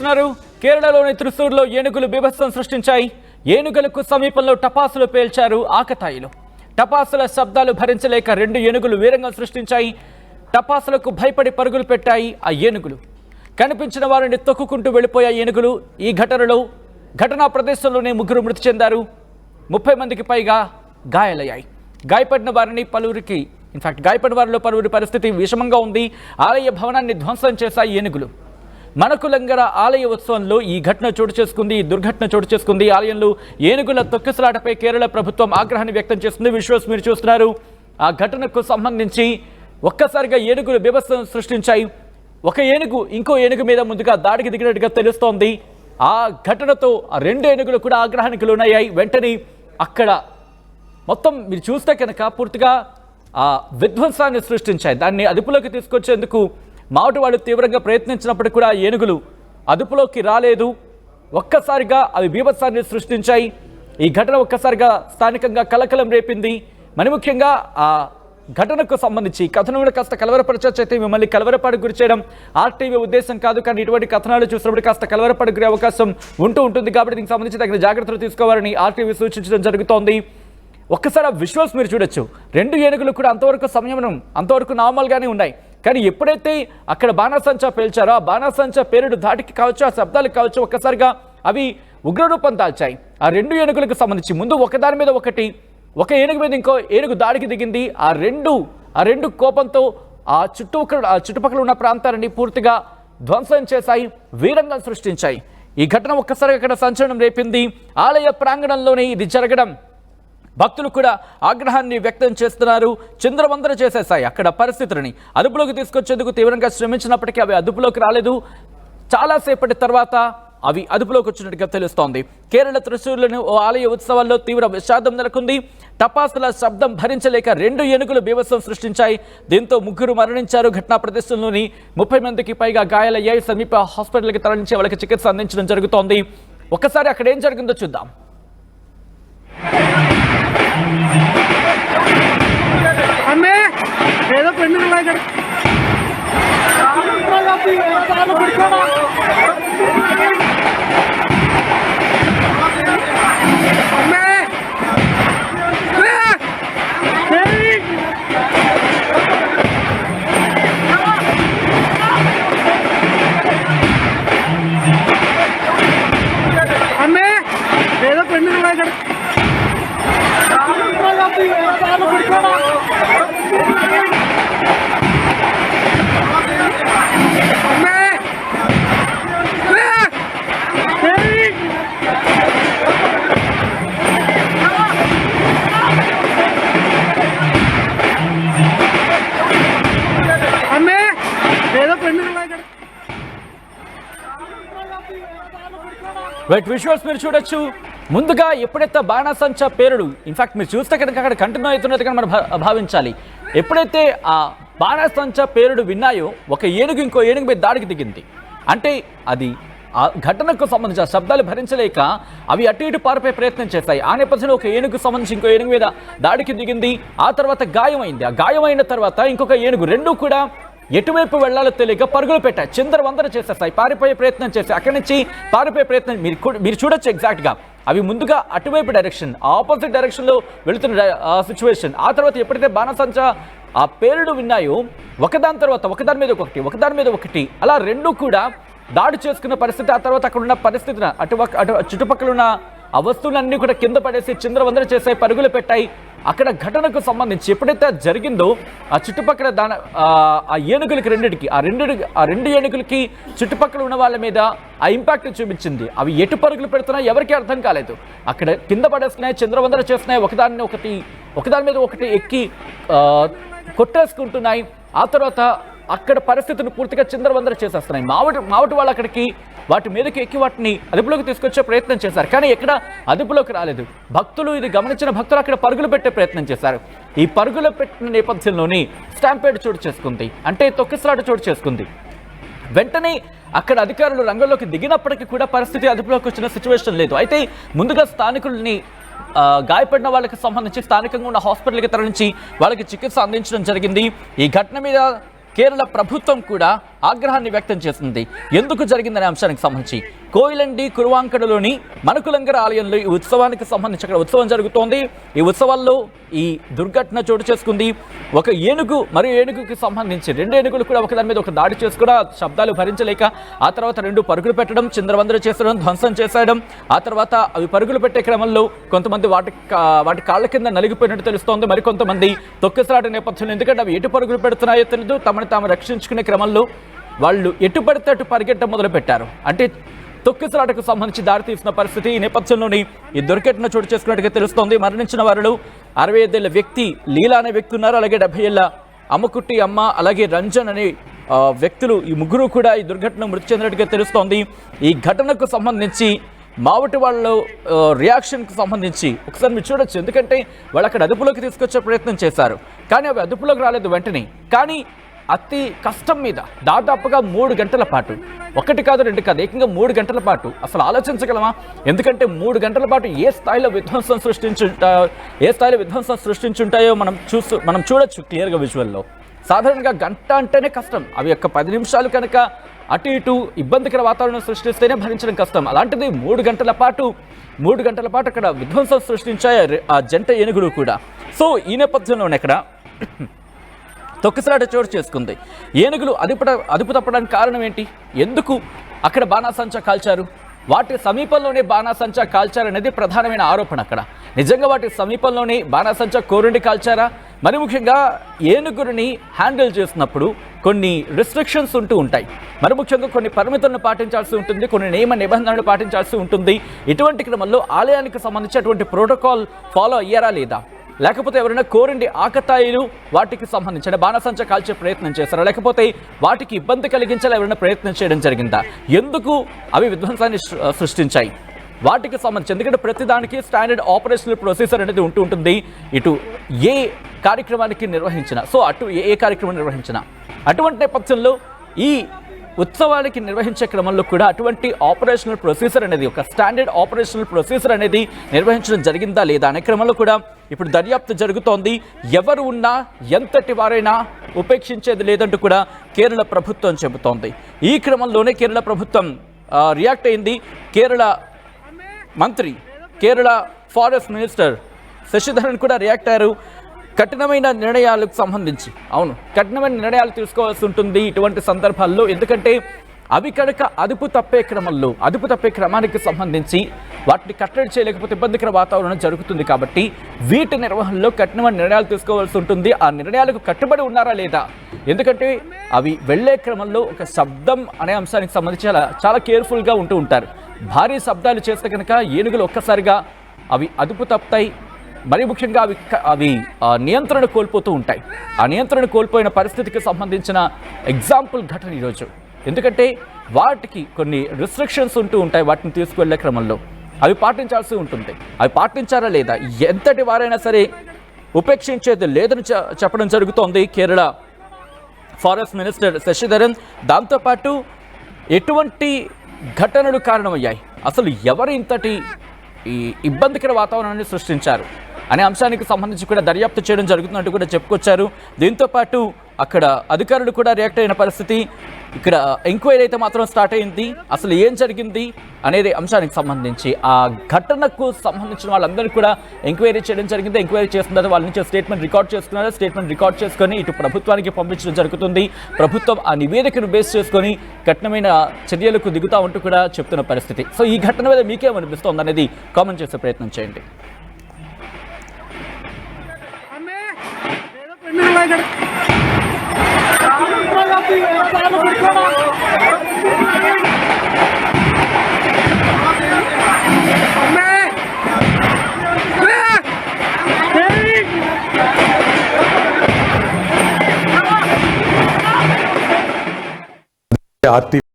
చూస్తున్నారు. కేరళలోని త్రిశూర్లో ఏనుగులు బీభత్సం సృష్టించాయి. ఏనుగులకు సమీపంలో టపాసులు పేల్చారు ఆకతాయిలు. టపాసుల శబ్దాలు భరించలేక 2 ఏనుగులు వీరంగం సృష్టించాయి. టపాసులకు భయపడి పరుగులు పెట్టాయి ఆ ఏనుగులు. కనిపించిన వారిని తొక్కుకుంటూ వెళ్ళిపోయాయి ఏనుగులు. ఈ ఘటనా ప్రదేశంలోనే 3 మృతి చెందారు. 30 మందికి పైగా గాయాలయ్యాయి. గాయపడిన వారిలో పలువురి పరిస్థితి విషమంగా ఉంది. ఆలయ భవనాన్ని ధ్వంసం చేశాయి ఏనుగులు. మనకులంగర ఆలయ ఉత్సవంలో ఈ దుర్ఘటన చోటు చేసుకుంది. ఆలయంలో ఏనుగుల తొక్కిసలాటపై కేరళ ప్రభుత్వం ఆగ్రహాన్ని వ్యక్తం చేస్తుంది. విజువల్స్ మీరు చూస్తున్నారు. ఆ ఘటనకు సంబంధించి ఒక్కసారిగా ఏనుగులు బీభత్సం సృష్టించాయి. ఒక ఏనుగు ఇంకో ఏనుగు మీద ముందుగా దాడికి దిగినట్టుగా తెలుస్తోంది. ఆ ఘటనతో ఆ 2 ఏనుగులు కూడా ఆగ్రహానికి లోనయ్యాయి. వెంటనే అక్కడ మొత్తం మీరు చూస్తే కనుక పూర్తిగా ఆ విధ్వంసాన్ని సృష్టించాయి. దాన్ని అదుపులోకి తీసుకొచ్చేందుకు మావటి వాళ్ళు తీవ్రంగా ప్రయత్నించినప్పటికీ కూడా ఏనుగులు అదుపులోకి రాలేదు. ఒక్కసారిగా అవి బీభత్సాన్ని సృష్టించాయి. ఈ ఘటన ఒక్కసారిగా స్థానికంగా కలకలం రేపింది. మరి ముఖ్యంగా ఆ ఘటనకు సంబంధించి కథనం కూడా కాస్త కలవరపరచచ్చు. అయితే మిమ్మల్ని కలవరపాటుకు గురి చేయడం ఆర్టీవీ ఉద్దేశం కాదు. కానీ ఇటువంటి కథనాలు చూసినప్పుడు కాస్త కలవరపాటుకు గురే అవకాశం ఉంటుంది. కాబట్టి దీనికి సంబంధించి తగిన జాగ్రత్తలు తీసుకోవాలని ఆర్టీవీ సూచించడం జరుగుతోంది. ఒక్కసారి ఆ విజువల్స్ మీరు చూడొచ్చు. 2 ఏనుగులు కూడా అంతవరకు నార్మల్గానే ఉన్నాయి. కానీ ఎప్పుడైతే అక్కడ బాణాసంచా పేల్చారో ఆ బాణాసంచా పేరుడు ధాటికి కావచ్చు, ఆ శబ్దాలకు కావచ్చు, ఒక్కసారిగా అవి ఉగ్రరూపం దాల్చాయి. ఆ 2 ఏనుగులకు సంబంధించి ముందు ఒకదాని మీద ఒకటి, ఒక ఏనుగు మీద ఇంకో ఏనుగు దాడికి దిగింది. ఆ రెండు కోపంతో ఆ చుట్టుపక్కల ఉన్న ప్రాంతాలని పూర్తిగా ధ్వంసం చేశాయి, వీరంగం సృష్టించాయి. ఈ ఘటన ఒక్కసారిగా అక్కడ సంచలనం రేపింది. ఆలయ ప్రాంగణంలోనే ఇది జరగడం భక్తులు కూడా ఆగ్రహాన్ని వ్యక్తం చేస్తున్నారు. చిందరవందర చేసేశాయి అక్కడ పరిస్థితులని. అదుపులోకి తీసుకొచ్చేందుకు తీవ్రంగా శ్రమించినప్పటికీ అవి అదుపులోకి రాలేదు. చాలాసేపటి తర్వాత అవి అదుపులోకి వచ్చినట్టుగా తెలుస్తోంది. కేరళ త్రిశూర్లోని ఓ ఆలయ ఉత్సవాల్లో తీవ్ర విషాదం నెలకొంది. టపాసుల శబ్దం భరించలేక 2 ఏనుగులు బీభత్సం సృష్టించాయి. దీంతో 3 మరణించారు. ఘటనా ప్రదేశంలోని 30 మందికి పైగా గాయాలయ్యాయి. సమీప హాస్పిటల్కి తరలించి వాళ్ళకి చికిత్స అందించడం జరుగుతోంది. ఒక్కసారి అక్కడ ఏం జరిగిందో చూద్దాం. ఏదో పెన్ను ఏదో పెన్ను విజువల్స్ మీరు చూడొచ్చు. ముందుగా ఎప్పుడైతే బాణాసంచా పేరుడు ఇన్ఫాక్ట్ మీరు చూస్తే కనుక అక్కడ కంటిన్యూ అవుతున్నది కానీ మనం భావించాలి. ఎప్పుడైతే ఆ బాణాసంచా పేరుడు విన్నాయో ఒక ఏనుగు ఇంకో ఏనుగు మీద దాడికి దిగింది. అంటే అది ఆ ఘటనకు సంబంధించి ఆ శబ్దాలు భరించలేక అవి అటు ఇటు పారిపోయే ప్రయత్నం చేస్తాయి. ఆ నేపథ్యంలో ఒక ఏనుగు సంబంధించి ఇంకో ఏనుగు మీద దాడికి దిగింది. ఆ తర్వాత గాయమైంది. ఆ గాయమైన తర్వాత ఇంకొక ఏనుగు, 2 కూడా ఎటువైపు వెళ్లాలో తెలియక పరుగులు పెట్టాయి, చిందరవందర చేసేస్తాయి, పారిపోయే ప్రయత్నం చేస్తాయి. అక్కడి నుంచి పారిపోయే ప్రయత్నం మీరు చూడొచ్చు. ఎగ్జాక్ట్గా అవి ముందుగా అటువైపు డైరెక్షన్, ఆపోజిట్ డైరెక్షన్లో వెళుతున్న సిచ్యువేషన్. ఆ తర్వాత ఎప్పుడైతే బాణసంచా ఆ పేరుడు విన్నాయో ఒకదాని మీద ఒకటి అలా 2 కూడా దాడి చేసుకున్న పరిస్థితి. ఆ తర్వాత అక్కడ ఉన్న పరిస్థితిని అటు చుట్టుపక్కల ఉన్న ఆ వస్తువులన్నీ కూడా కింద పడేసి చిందరవందర చేసాయి, పరుగులు పెట్టాయి. అక్కడ ఘటనకు సంబంధించి ఎప్పుడైతే జరిగిందో ఆ చుట్టుపక్కల ఆ ఏనుగులకి ఆ రెండు ఏనుగులకి చుట్టుపక్కల ఉన్న వాళ్ళ మీద ఆ ఇంపాక్ట్ చూపించింది. అవి ఎటు పరుగులు పెడుతున్నాయి ఎవరికీ అర్థం కాలేదు. అక్కడ కింద పడేస్తున్నాయి, చిందరవందర చేస్తున్నాయి, ఒకదాని మీద ఒకటి ఎక్కి కొట్టేసుకుంటున్నాయి. ఆ తర్వాత అక్కడ పరిస్థితిని పూర్తిగా చిందరవందర చేసేస్తున్నాయి. మావటి వాళ్ళు అక్కడికి వాటి మీదకి ఎక్కి వాటిని అదుపులోకి తీసుకొచ్చే ప్రయత్నం చేశారు. కానీ ఎక్కడ అదుపులోకి రాలేదు. ఇది గమనించిన భక్తులు అక్కడ పరుగులు పెట్టే ప్రయత్నం చేశారు. ఈ పరుగులు పెట్టిన నేపథ్యంలోని స్టాంపేడ్ చోటు చేసుకుంది, అంటే తొక్కిసలాట చోటు చేసుకుంది. వెంటనే అక్కడ అధికారులు రంగంలోకి దిగినప్పటికీ కూడా పరిస్థితి అదుపులోకి వచ్చిన సిచ్యువేషన్ లేదు. అయితే ముందుగా స్థానికుల్ని గాయపడిన వాళ్ళకి సంబంధించి స్థానికంగా ఉన్న హాస్పిటల్కి తరలించి వాళ్ళకి చికిత్స అందించడం జరిగింది. ఈ ఘటన మీద కేరళ ప్రభుత్వం కూడా ఆగ్రహాన్ని వ్యక్తం చేసింది. ఎందుకు జరిగిందనే అంశానికి సంబంధించి కోయిలండి కురువాంకడలోని మణకులంగర ఆలయంలో ఈ ఉత్సవానికి సంబంధించి అక్కడ ఉత్సవం జరుగుతోంది. ఈ ఉత్సవాల్లో ఈ దుర్ఘటన చోటు చేసుకుంది. ఒక ఏనుగు మరియు ఏనుగుకి సంబంధించి 2 ఏనుగులు కూడా ఒకదాని మీద ఒక దాడి చేసుకుని శబ్దాలు భరించలేక ఆ తర్వాత 2 పరుగులు పెట్టడం, చిందరవందర చేసడం, ధ్వంసం చేసేయడం. ఆ తర్వాత అవి పరుగులు పెట్టే క్రమంలో కొంతమంది వాటి కాళ్ళ కింద నలిగిపోయినట్టు తెలుస్తోంది. మరికొంతమంది తొక్కిసలాట నేపథ్యంలో, ఎందుకంటే అవి ఎటు పరుగులు పెడుతున్నాయో తెలియదు, తమను తాము రక్షించుకునే క్రమంలో వాళ్ళు ఎటు పడితే అటు పరిగెట్టడం మొదలుపెట్టారు. అంటే తొక్కిసలాటకు సంబంధించి దారితీసిన పరిస్థితి. ఈ నేపథ్యంలోని ఈ దుర్ఘటన చోటు చేసుకున్నట్టుగా తెలుస్తోంది. మరణించిన వారిలో 65 ఏళ్ల వ్యక్తి లీలా అనే వ్యక్తి ఉన్నారు. అలాగే 70 ఏళ్ల అమ్మకుట్టి అమ్మ, అలాగే రంజన్ అనే వ్యక్తులు, ఈ ముగ్గురు కూడా ఈ దుర్ఘటన మృతి చెందినట్టుగా తెలుస్తోంది. ఈ ఘటనకు సంబంధించి మావటి వాళ్ళు రియాక్షన్కి సంబంధించి ఒకసారి మీరు చూడొచ్చు. ఎందుకంటే వాళ్ళు అక్కడ అదుపులోకి తీసుకొచ్చే ప్రయత్నం చేశారు, కానీ అవి అదుపులోకి రాలేదు వెంటనే. కానీ అతి కష్టం మీద దాదాపుగా 3 గంటల పాటు, 1 కాదు 2 కాదు, ఏకంగా 3 గంటల పాటు అసలు ఆలోచించగలమా? ఎందుకంటే 3 గంటల పాటు ఏ స్థాయిలో విధ్వంసం సృష్టించుంటాయో మనం చూడొచ్చు క్లియర్గా విజువల్లో. సాధారణంగా గంట అంటేనే కష్టం. అవి 10 నిమిషాలు కనుక అటు ఇటు ఇబ్బందికర వాతావరణం సృష్టిస్తేనే భరించడం కష్టం. అలాంటిది 3 గంటల పాటు అక్కడ విధ్వంసం సృష్టించాయి ఆ జంట ఏనుగులు కూడా. సో ఈ నేపథ్యంలోనే అక్కడ తొక్కిసలాట చోటు చేసుకుంది. ఏనుగులు అదుపు తప్పడానికి కారణం ఏంటి? ఎందుకు అక్కడ బాణాసంచా కాల్చారు? వాటి సమీపంలోనే బాణాసంచా కాల్చారనేది ప్రధానమైన ఆరోపణ. అక్కడ నిజంగా వాటి సమీపంలోనే బాణాసంచా కోరుండి కాల్చారా? మరి ముఖ్యంగా ఏనుగురిని హ్యాండిల్ చేసినప్పుడు కొన్ని రిస్ట్రిక్షన్స్ ఉంటాయి. మరి ముఖ్యంగా కొన్ని పరిమితులను పాటించాల్సి ఉంటుంది, కొన్ని నియమ నిబంధనలు పాటించాల్సి ఉంటుంది. ఇటువంటి క్రమంలో ఆలయానికి సంబంధించి అటువంటి ప్రోటోకాల్ ఫాలో అయ్యారా లేదా? లేకపోతే ఎవరైనా కోరండి ఆకతాయిలు వాటికి సంబంధించిన బాణసంచా కాల్చే ప్రయత్నం చేస్తారా? లేకపోతే వాటికి ఇబ్బంది కలిగించాలి ఎవరైనా ప్రయత్నం చేయడం జరిగిందా? ఎందుకు అవి విధ్వంసాన్ని సృష్టించాయి? వాటికి సంబంధించి, ఎందుకంటే ప్రతిదానికి స్టాండర్డ్ ఆపరేషనల్ ప్రొసీజర్ అనేది ఉంటుంది. ఇటు ఏ కార్యక్రమానికి నిర్వహించినా, సో అటు ఏ కార్యక్రమం నిర్వహించినా అటువంటి నేపథ్యంలో ఈ ఉత్సవానికి నిర్వహించే క్రమంలో కూడా అటువంటి ఆపరేషనల్ ప్రొసీజర్ అనేది, ఒక స్టాండర్డ్ ఆపరేషనల్ ప్రొసీజర్ అనేది నిర్వహించడం జరిగిందా లేదా అనే క్రమంలో కూడా ఇప్పుడు దర్యాప్తు జరుగుతోంది. ఎవరు ఉన్నా ఎంతటి వారైనా ఉపేక్షించేది లేదంటూ కూడా కేరళ ప్రభుత్వం చెబుతోంది. ఈ క్రమంలోనే కేరళ ప్రభుత్వం రియాక్ట్ అయింది. కేరళ మంత్రి, కేరళ ఫారెస్ట్ మినిస్టర్ శశిధరన్ కూడా రియాక్ట్ అయ్యారు. కఠినమైన నిర్ణయాలకు సంబంధించి, కఠినమైన నిర్ణయాలు తీసుకోవాల్సి ఉంటుంది ఇటువంటి సందర్భాల్లో. ఎందుకంటే అవి కనుక అదుపు తప్పే క్రమానికి సంబంధించి వాటిని కట్టడి చేయలేకపోతే ఇబ్బందికర వాతావరణం జరుగుతుంది. కాబట్టి వీటి నిర్వహణలో కఠినమైన నిర్ణయాలు తీసుకోవాల్సి ఉంటుంది. ఆ నిర్ణయాలకు కట్టుబడి ఉన్నారా లేదా? ఎందుకంటే అవి వెళ్లే క్రమంలో ఒక శబ్దం అనే అంశానికి సంబంధించి చాలా కేర్ఫుల్గా ఉంటారు. భారీ శబ్దాలు చేస్తే కనుక ఏనుగులు ఒక్కసారిగా అవి అదుపు తప్పుతాయి. మరి ముఖ్యంగా అవి నియంత్రణ కోల్పోతూ ఉంటాయి. ఆ నియంత్రణ కోల్పోయిన పరిస్థితికి సంబంధించిన ఎగ్జాంపుల్ ఘటన ఈరోజు. ఎందుకంటే వాటికి కొన్ని రిస్ట్రిక్షన్స్ ఉంటాయి. వాటిని తీసుకువెళ్లే క్రమంలో అవి పాటించాల్సి ఉంటుంది. అవి పాటించారా లేదా? ఎంతటి వారైనా సరే ఉపేక్షించేది లేదని చెప్పడం జరుగుతోంది కేరళ ఫారెస్ట్ మినిస్టర్ శశిధరన్. దాంతోపాటు ఎటువంటి ఘటనలు కారణమయ్యాయి, అసలు ఎవరు ఇంతటి ఈ ఇబ్బందికర వాతావరణాన్ని సృష్టించారు అనే అంశానికి సంబంధించి కూడా దర్యాప్తు చేయడం జరుగుతున్నట్టు కూడా చెప్పుకొచ్చారు. దీంతోపాటు అక్కడ అధికారులు కూడా రియాక్ట్ అయిన పరిస్థితి. ఇక్కడ ఎంక్వైరీ అయితే మాత్రం స్టార్ట్ అయింది. అసలు ఏం జరిగింది అనేది అంశానికి సంబంధించి ఆ ఘటనకు సంబంధించిన వాళ్ళందరినీ కూడా ఎంక్వైరీ చేయడం జరిగింది. ఎంక్వైరీ చేసిన తర్వాత వాళ్ళ నుంచి స్టేట్మెంట్ రికార్డ్ చేసుకున్నారు. స్టేట్మెంట్ రికార్డ్ చేసుకొని ఇటు ప్రభుత్వానికి పంపించడం జరుగుతుంది. ప్రభుత్వం ఆ నివేదికను బేస్ చేసుకొని కఠినమైన చర్యలకు దిగుతా ఉంటూ కూడా చెప్తున్న పరిస్థితి. సో ఈ ఘటన మీద మీకేమనిపిస్తోంది అనేది కామెంట్ చేసే ప్రయత్నం చేయండి. ఆర్టీ